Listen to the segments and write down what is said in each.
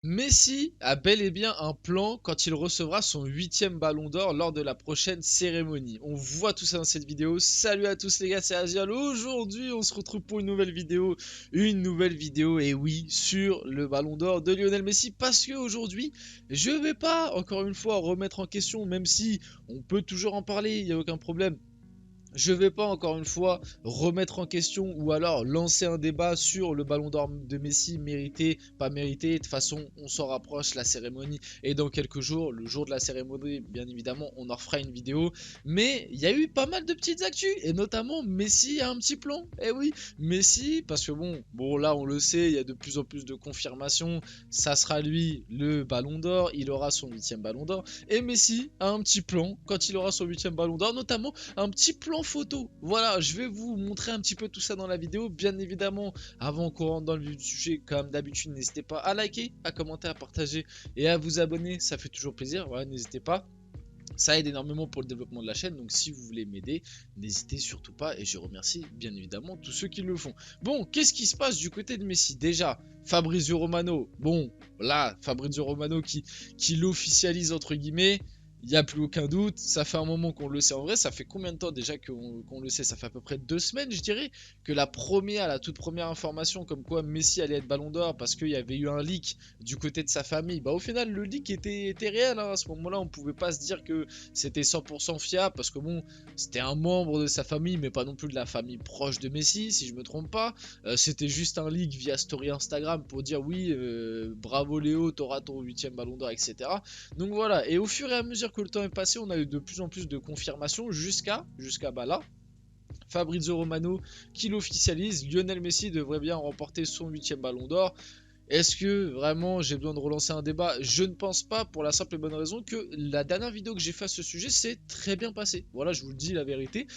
Messi a bel et bien un plan quand il recevra son 8e ballon d'or lors de la prochaine cérémonie. On voit tout ça dans cette vidéo. Salut à tous les gars, c'est Azial. Aujourd'hui, on se retrouve pour une nouvelle vidéo. Et oui, sur le ballon d'or de Lionel Messi. Parce que aujourd'hui, je vais pas, encore une fois, remettre en question, même si on peut toujours en parler, il n'y a aucun problème. Je vais pas encore une fois remettre en question ou alors lancer un débat sur le ballon d'or de Messi, mérité, pas mérité. De toute façon, on s'en rapproche, la cérémonie est dans quelques jours. Le jour de la cérémonie, bien évidemment, on en refera une vidéo. Mais il y a eu pas mal de petites actus et notamment Messi a un petit plan. Eh oui, Messi, parce que bon là on le sait, il y a de plus en plus de confirmations. Ça sera lui le ballon d'or, il aura son 8e ballon d'or. Et Messi a un petit plan quand il aura son 8e ballon d'or, notamment un petit plan photo. Voilà, je vais vous montrer un petit peu tout ça dans la vidéo. Bien évidemment, avant qu'on rentre dans le vif du sujet, comme d'habitude, n'hésitez pas à liker, à commenter, à partager et à vous abonner. Ça fait toujours plaisir. Voilà, n'hésitez pas. Ça aide énormément pour le développement de la chaîne, donc si vous voulez m'aider, n'hésitez surtout pas et je remercie bien évidemment tous ceux qui le font. Bon, qu'est-ce qui se passe du côté de Messi? Déjà, Fabrizio Romano, bon, là, Fabrizio Romano qui l'officialise entre guillemets, il n'y a plus aucun doute, ça fait un moment qu'on le sait en vrai, ça fait combien de temps déjà qu'on le sait? Ça fait à peu près 2 semaines je dirais, que la toute première information comme quoi Messi allait être ballon d'or parce qu'il y avait eu un leak du côté de sa famille, bah au final le leak était réel, hein. À ce moment-là on pouvait pas se dire que c'était 100% fiable parce que bon, c'était un membre de sa famille mais pas non plus de la famille proche de Messi si je me trompe pas. C'était juste un leak via story Instagram pour dire oui, bravo Léo, t'auras ton 8e ballon d'or, etc. Donc voilà, et au fur et à mesure que le temps est passé, on a eu de plus en plus de confirmations jusqu'à bah là, Fabrizio Romano qui l'officialise. Lionel Messi devrait bien remporter son 8e ballon d'or. Est-ce que vraiment j'ai besoin de relancer un débat? Je ne pense pas, pour la simple et bonne raison que la dernière vidéo que j'ai fait à ce sujet s'est très bien passée. Voilà, je vous le dis la vérité.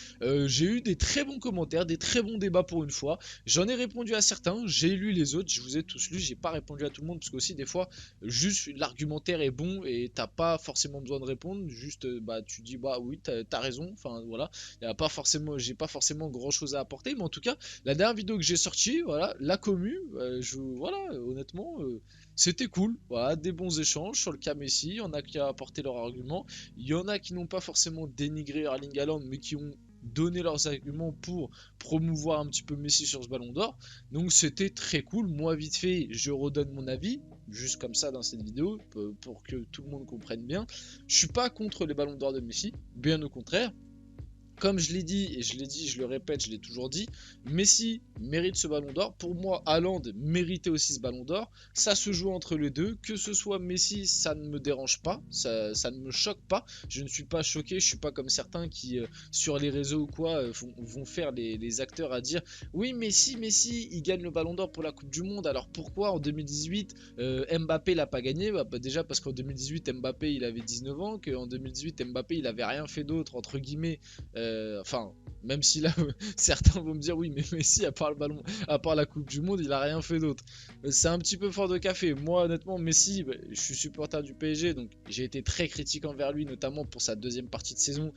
J'ai eu des très bons commentaires, des très bons débats pour une fois. J'en ai répondu à certains, j'ai lu les autres, je vous ai tous lus. J'ai pas répondu à tout le monde parce que aussi des fois, juste l'argumentaire est bon et t'as pas forcément besoin de répondre. Juste, bah tu dis bah oui, t'as raison. Enfin voilà, y a pas forcément, j'ai pas forcément grand chose à apporter, mais en tout cas, la dernière vidéo que j'ai sortie, voilà, la commu, voilà, honnêtement, c'était cool. Voilà, des bons échanges sur le cas Messi. Il y en a qui ont apporté leurs arguments. Il y en a qui n'ont pas forcément dénigré Erling Haaland, mais qui ont donné leurs arguments pour promouvoir un petit peu Messi sur ce ballon d'or. Donc c'était très cool. Moi, vite fait, je redonne mon avis. Juste comme ça dans cette vidéo, pour que tout le monde comprenne bien. Je suis pas contre les ballons d'or de Messi, bien au contraire. Comme je l'ai dit, et je l'ai dit, je le répète, je l'ai toujours dit, Messi mérite ce ballon d'or. Pour moi, Haaland méritait aussi ce ballon d'or. Ça se joue entre les deux. Que ce soit Messi, ça ne me dérange pas, ça ne me choque pas. Je ne suis pas choqué, je suis pas comme certains qui, sur les réseaux ou quoi, vont faire les acteurs à dire oui, Messi, il gagne le ballon d'or pour la Coupe du Monde. Alors pourquoi en 2018, Mbappé l'a pas gagné? Bah, déjà parce qu'en 2018, Mbappé il avait 19 ans, qu'en 2018, Mbappé il avait rien fait d'autre, entre guillemets. Enfin, même si là, certains vont me dire oui, mais Messi, à part le ballon, à part la Coupe du Monde, il a rien fait d'autre. C'est un petit peu fort de café. Moi, honnêtement, Messi, bah, je suis supporter du PSG, donc j'ai été très critique envers lui, notamment pour sa deuxième partie de saison.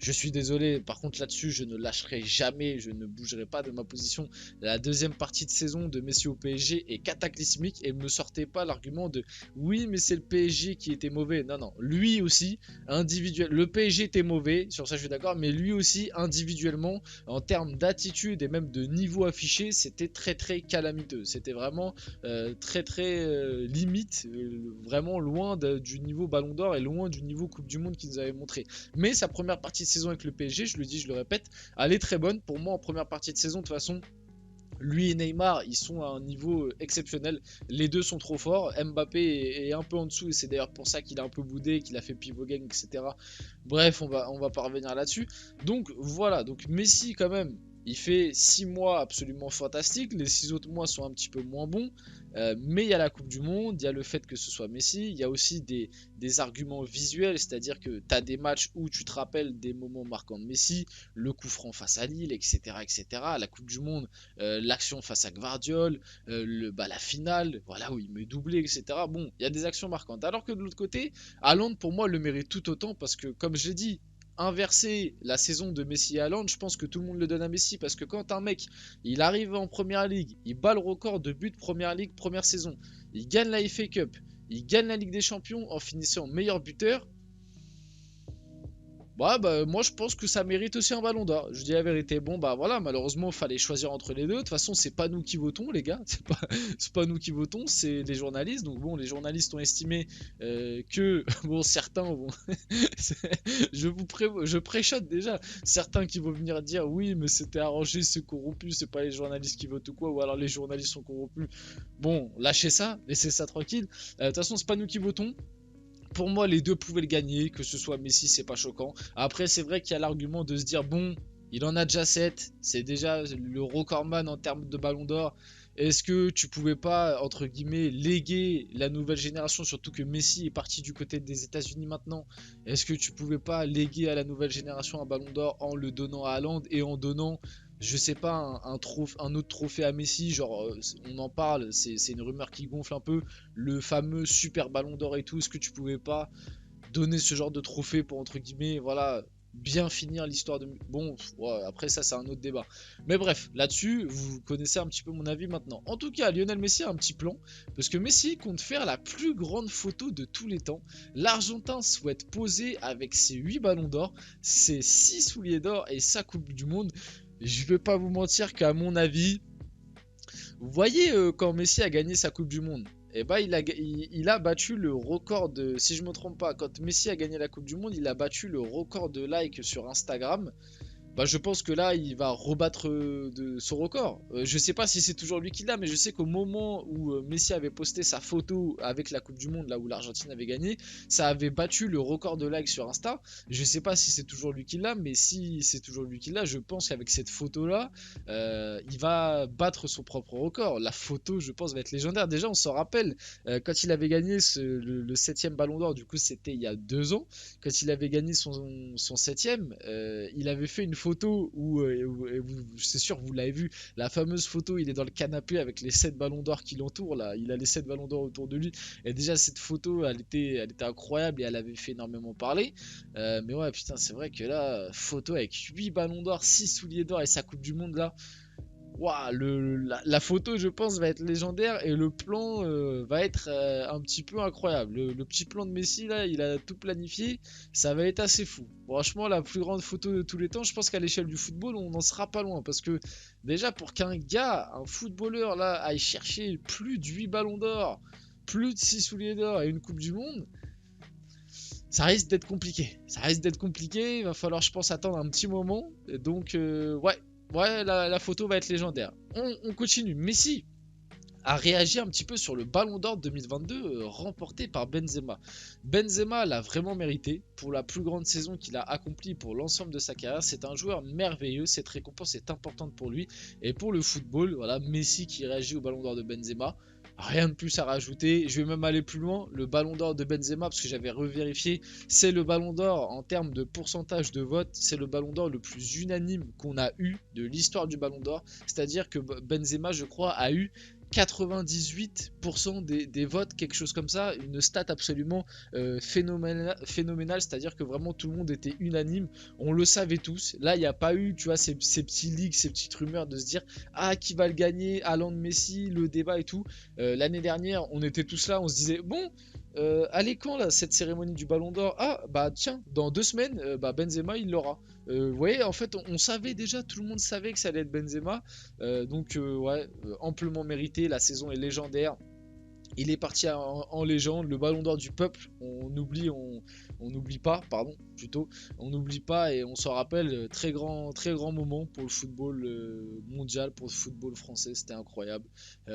Je suis désolé, par contre là-dessus, je ne lâcherai jamais, je ne bougerai pas de ma position. La deuxième partie de saison de Messi au PSG est cataclysmique et ne me sortez pas l'argument de oui, mais c'est le PSG qui était mauvais. Non, non, lui aussi, individuel. Le PSG était mauvais, sur ça je suis d'accord, mais lui aussi, individuellement, en termes d'attitude et même de niveau affiché, c'était très très calamiteux. C'était vraiment très très limite, vraiment loin du niveau Ballon d'Or et loin du niveau Coupe du Monde qu'il nous avait montré. Mais sa première partie de saison avec le PSG, je le dis, je le répète, elle est très bonne. Pour moi, en première partie de saison, de toute façon, lui et Neymar, ils sont à un niveau exceptionnel. Les deux sont trop forts. Mbappé est un peu en dessous et c'est d'ailleurs pour ça qu'il a un peu boudé, qu'il a fait pivot gang, etc. Bref, on va pas revenir là-dessus. Donc voilà, donc Messi quand même, il fait 6 mois absolument fantastiques. Les 6 autres mois sont un petit peu moins bons. Mais il y a la Coupe du Monde, il y a le fait que ce soit Messi, il y a aussi des arguments visuels, c'est-à-dire que tu as des matchs où tu te rappelles des moments marquants de Messi, le coup franc face à Lille, etc. etc. La Coupe du Monde, l'action face à Gvardiol, la finale, voilà où il met doublé, etc. Bon, il y a des actions marquantes. Alors que de l'autre côté, Haaland pour moi le mérite tout autant parce que comme je l'ai dit, inverser la saison de Messi et Haaland, je pense que tout le monde le donne à Messi parce que quand un mec il arrive en première ligue, il bat le record de buts première ligue première saison, il gagne la FA Cup, il gagne la Ligue des Champions en finissant meilleur buteur. Ouais, bah, moi je pense que ça mérite aussi un ballon d'or. Je dis la vérité. Bon, bah voilà, malheureusement, il fallait choisir entre les deux. De toute façon, c'est pas nous qui votons, les gars. C'est pas nous qui votons, c'est les journalistes. Donc, bon, les journalistes ont estimé que, bon, certains vont. Je préchote déjà. Certains qui vont venir dire oui, mais c'était arrangé, c'est corrompu, c'est pas les journalistes qui votent ou quoi, ou alors les journalistes sont corrompus. Bon, lâchez ça, laissez ça tranquille. De toute façon, c'est pas nous qui votons. Pour moi, les deux pouvaient le gagner, que ce soit Messi, c'est pas choquant. Après, c'est vrai qu'il y a l'argument de se dire, bon, il en a déjà 7, c'est déjà le recordman en termes de ballon d'or. Est-ce que tu pouvais pas, entre guillemets, léguer la nouvelle génération, surtout que Messi est parti du côté des États-Unis maintenant? Est-ce que tu pouvais pas léguer à la nouvelle génération un ballon d'or en le donnant à Haaland et en donnant, je sais pas, un autre trophée à Messi? Genre, on en parle, c'est une rumeur qui gonfle un peu, le fameux super ballon d'or et tout. Est-ce que tu pouvais pas donner ce genre de trophée pour, entre guillemets, voilà, bien finir l'histoire de... Bon, ouais, après ça c'est un autre débat. Mais bref, là-dessus, vous connaissez un petit peu mon avis maintenant. En tout cas, Lionel Messi a un petit plan, parce que Messi compte faire la plus grande photo de tous les temps. L'Argentin souhaite poser avec ses 8 ballons d'or, ses 6 souliers d'or et sa Coupe du Monde. Je vais pas vous mentir qu'à mon avis, vous voyez quand Messi a gagné sa Coupe du Monde, et bah il a battu le record de, si je me trompe pas, quand Messi a gagné la Coupe du Monde, il a battu le record de likes sur Instagram. Bah, je pense que là, il va rebattre de son record. Je sais pas si c'est toujours lui qui l'a, mais je sais qu'au moment où Messi avait posté sa photo avec la Coupe du Monde, là où l'Argentine avait gagné, ça avait battu le record de likes sur Insta. Je sais pas si c'est toujours lui qui l'a, mais si c'est toujours lui qui l'a, je pense qu'avec cette photo-là, il va battre son propre record. La photo, je pense, va être légendaire. Déjà, on s'en rappelle, quand il avait gagné le 7ème Ballon d'Or, du coup, c'était il y a 2 ans. Quand il avait gagné son 7ème, il avait fait une photo où, c'est sûr vous l'avez vu, la fameuse photo, il est dans le canapé avec les 7 ballons d'or qui l'entourent là, il a les 7 ballons d'or autour de lui, et déjà cette photo elle était incroyable et elle avait fait énormément parler. Mais ouais, putain, c'est vrai que là, photo avec 8 ballons d'or, 6 souliers d'or et sa Coupe du Monde là, waouh, la photo, je pense, va être légendaire et le plan va être un petit peu incroyable. Le petit plan de Messi, là, il a tout planifié. Ça va être assez fou. Franchement, la plus grande photo de tous les temps, je pense qu'à l'échelle du football, on n'en sera pas loin. Parce que déjà, pour qu'un gars, un footballeur, là, aille chercher plus de 8 ballons d'or, plus de 6 souliers d'or et une Coupe du Monde, ça risque d'être compliqué. Ça risque d'être compliqué. Il va falloir, je pense, attendre un petit moment. Et donc, ouais. Ouais, la photo va être légendaire. On continue. Messi a réagi un petit peu sur le Ballon d'Or 2022 remporté par Benzema. Benzema l'a vraiment mérité pour la plus grande saison qu'il a accomplie pour l'ensemble de sa carrière. C'est un joueur merveilleux, cette récompense est importante pour lui et pour le football. Voilà, Messi qui réagit au Ballon d'Or de Benzema. Rien de plus à rajouter. Je vais même aller plus loin. Le Ballon d'Or de Benzema, parce que j'avais revérifié, c'est le Ballon d'Or en termes de pourcentage de vote. C'est le Ballon d'Or le plus unanime qu'on a eu de l'histoire du Ballon d'Or. C'est-à-dire que Benzema, je crois, a eu 98% des votes, quelque chose comme ça, une stat absolument phénoménale, c'est-à-dire que vraiment tout le monde était unanime, on le savait tous. Là, il n'y a pas eu, tu vois, ces petits leaks, ces petites rumeurs de se dire ah, qui va le gagner, Haaland, Messi, le débat et tout. L'année dernière, on était tous là, on se disait bon. Allez, quand là, cette cérémonie du Ballon d'Or? Ah, bah tiens, dans 2 semaines, bah Benzema il l'aura. Vous voyez, en fait, on savait déjà, tout le monde savait que ça allait être Benzema. Donc, ouais, amplement mérité. La saison est légendaire. Il est parti en légende, le Ballon d'Or du peuple. On n'oublie pas, pardon, plutôt. On n'oublie pas et on s'en rappelle. Très grand moment pour le football mondial, pour le football français. C'était incroyable.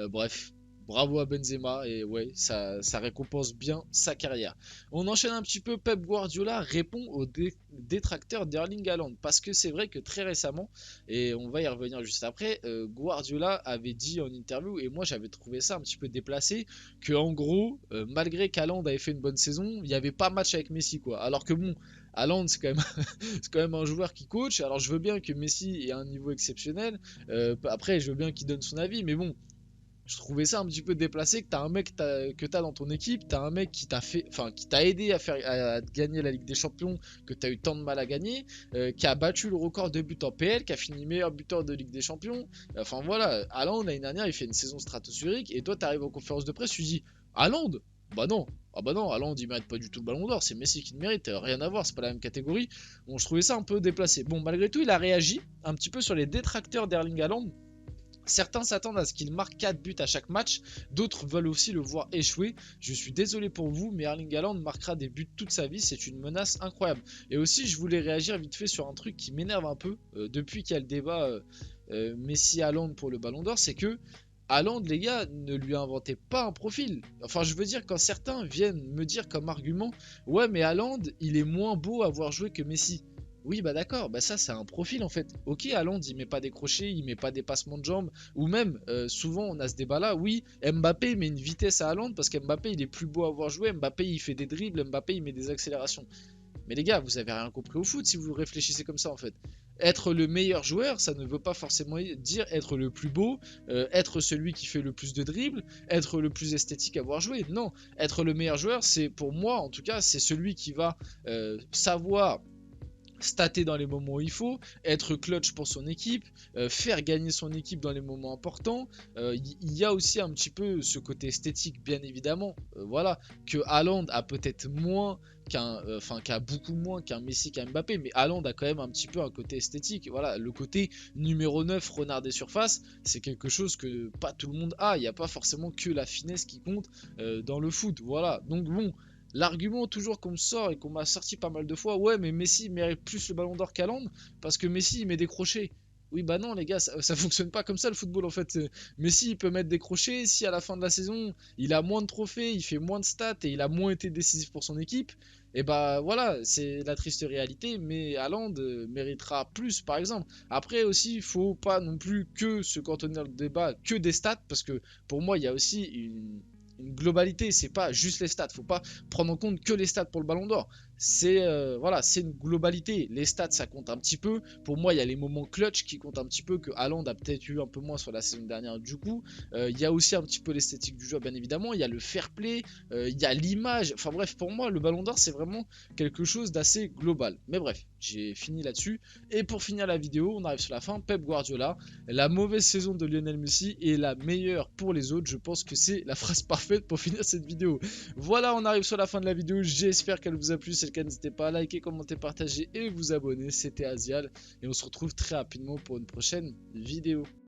Bref. Bravo à Benzema et ouais, ça récompense bien sa carrière. On enchaîne un petit peu. Pep Guardiola répond aux détracteurs d'Erling Haaland parce que c'est vrai que très récemment, et on va y revenir juste après, Guardiola avait dit en interview, et moi j'avais trouvé ça un petit peu déplacé, que en gros, malgré qu'Haaland avait fait une bonne saison, il n'y avait pas match avec Messi quoi. Alors que bon, Haaland c'est quand même c'est quand même un joueur qui coach. Alors je veux bien que Messi ait un niveau exceptionnel. Après je veux bien qu'il donne son avis, mais bon. Je trouvais ça un petit peu déplacé que t'as un mec que t'as dans ton équipe, t'as un mec qui t'a fait, enfin qui t'a aidé à gagner la Ligue des Champions, que t'as eu tant de mal à gagner, qui a battu le record de buts en PL, qui a fini meilleur buteur de Ligue des Champions. Enfin voilà, Haaland l'année dernière il fait une saison stratosphérique et toi t'arrives en conférence de presse, tu dis Haaland, Bah non. Ah bah non, Haaland il mérite pas du tout le ballon d'or, c'est Messi qui le mérite, rien à voir, c'est pas la même catégorie. Bon, je trouvais ça un peu déplacé. Bon, malgré tout, il a réagi un petit peu sur les détracteurs d'Erling Haaland. Certains s'attendent à ce qu'il marque 4 buts à chaque match, d'autres veulent aussi le voir échouer. Je suis désolé pour vous, mais Erling Haaland marquera des buts toute sa vie, c'est une menace incroyable. Et aussi, je voulais réagir vite fait sur un truc qui m'énerve un peu, depuis qu'il y a le débat Messi-Haaland pour le Ballon d'Or, c'est que Haaland, les gars, ne lui inventez pas un profil. Enfin, je veux dire, quand certains viennent me dire comme argument, ouais, mais Haaland, il est moins beau à voir jouer que Messi. Oui, bah d'accord, bah ça c'est un profil en fait. Ok, Haaland il met pas des crochets, il met pas des passements de jambes, ou même souvent on a ce débat là, oui, Mbappé met une vitesse à Haaland parce qu'Mbappé il est plus beau à voir jouer, Mbappé il fait des dribbles, Mbappé il met des accélérations. Mais les gars, vous avez rien compris au foot si vous réfléchissez comme ça en fait. Être le meilleur joueur, ça ne veut pas forcément dire être le plus beau, être celui qui fait le plus de dribbles, être le plus esthétique à voir jouer. Non, être le meilleur joueur, c'est pour moi en tout cas, c'est celui qui va savoir stater dans les moments où il faut, être clutch pour son équipe, faire gagner son équipe dans les moments importants. Il y a aussi un petit peu ce côté esthétique, bien évidemment. Voilà, que Haaland a peut-être moins qu'a beaucoup moins qu'un Messi, qu'un Mbappé, mais Haaland a quand même un petit peu un côté esthétique. Voilà, le côté numéro 9, renard des surfaces, c'est quelque chose que pas tout le monde a. Il n'y a pas forcément que la finesse qui compte dans le foot. Voilà, donc bon. L'argument toujours qu'on me sort et qu'on m'a sorti pas mal de fois, ouais mais Messi mérite plus le ballon d'or qu'Haaland parce que Messi il met des crochets. Oui bah non les gars, ça fonctionne pas comme ça le football en fait. Messi il peut mettre des crochets si à la fin de la saison il a moins de trophées, il fait moins de stats et il a moins été décisif pour son équipe. Et bah voilà, c'est la triste réalité, mais Haaland méritera plus par exemple. Après aussi, il faut pas non plus que se cantonner dans le débat que des stats, parce que pour moi il y a aussi une globalité, c'est pas juste les stats, faut pas prendre en compte que les stats pour le ballon d'or. C'est voilà, c'est une globalité. Les stats ça compte un petit peu. Pour moi, il y a les moments clutch qui comptent un petit peu que Haaland a peut-être eu un peu moins sur la saison dernière du coup. Il y a aussi un petit peu l'esthétique du jeu bien évidemment, il y a le fair play, il y a l'image. Enfin bref, pour moi le ballon d'or c'est vraiment quelque chose d'assez global. Mais bref, j'ai fini là-dessus et pour finir la vidéo, on arrive sur la fin. Pep Guardiola, la mauvaise saison de Lionel Messi est la meilleure pour les autres. Je pense que c'est la phrase parfaite pour finir cette vidéo. Voilà, on arrive sur la fin de la vidéo. J'espère qu'elle vous a plu. Si c'est le cas, n'hésitez pas à liker, commenter, partager et vous abonner. C'était Asial et on se retrouve très rapidement pour une prochaine vidéo.